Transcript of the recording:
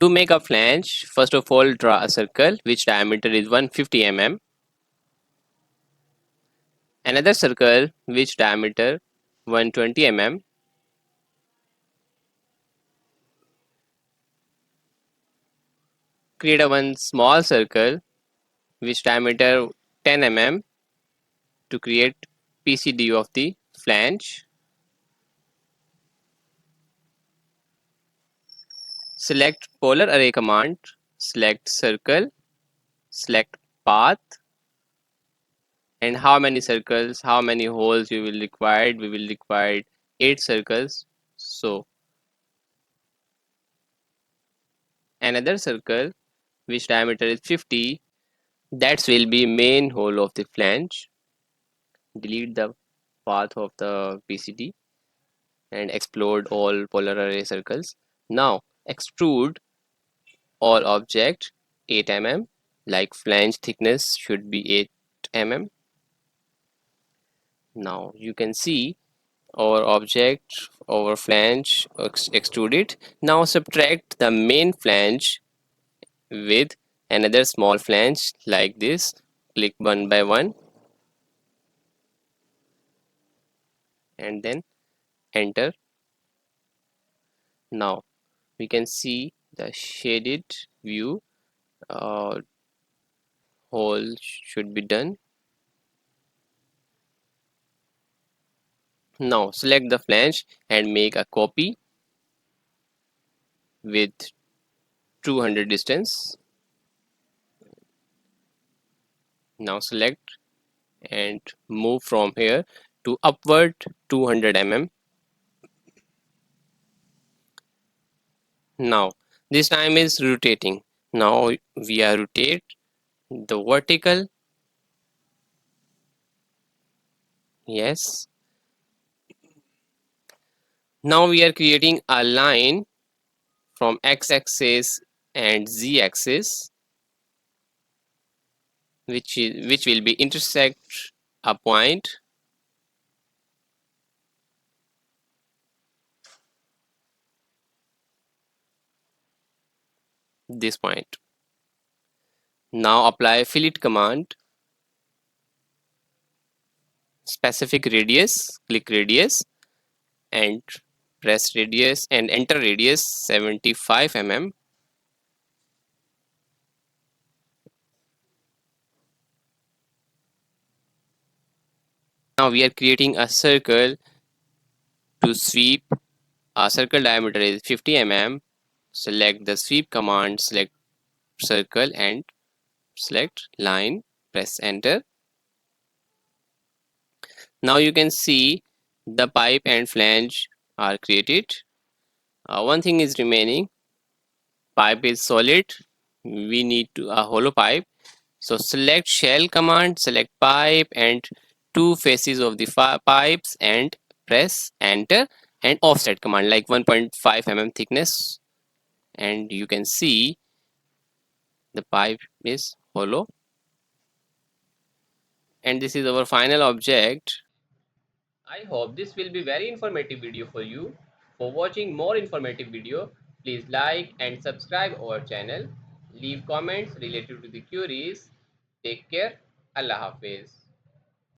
To make a flange, first of all draw a circle which diameter is 150 mm, another circle which diameter 120 mm, create a one small circle which diameter 10 mm to create PCD of the flange. Select polar array command, select circle, select path, and how many circles, how many holes you will require. We will require 8 circles. So another circle which diameter is 50, that will be main hole of the flange. Delete the path of the PCD and explode all polar array circles. Now extrude all object 8 mm, like flange thickness should be 8 mm. Now you can see our object, our flange extruded. Now subtract the main flange with another small flange like this. Click one by one and then enter. Now we can see the shaded view. Hole should be done. Now select the flange and make a copy with 200 distance. Now select and move from here to upward 200 mm. Now this time is rotating. Now we are rotate the vertical. Yes. Now we are creating a line from x-axis and z-axis which will be intersect a point. This point. Now apply fillet command, specific radius, click radius and press radius and enter radius 75 mm. Now we are creating a circle to sweep. A circle diameter is 50 mm. Select the sweep command, select circle and select line, press enter. Now you can see the pipe and flange are created. One thing is remaining. Pipe is solid. We need a hollow pipe. So select shell command, select pipe and two faces of the pipes and press enter, and offset command like 1.5 mm thickness, and you can see the pipe is hollow. And this is our final object. I hope this will be very informative video for you. For watching more informative video, please like and subscribe our channel. Leave comments related to the queries. Take care. Allah Hafiz.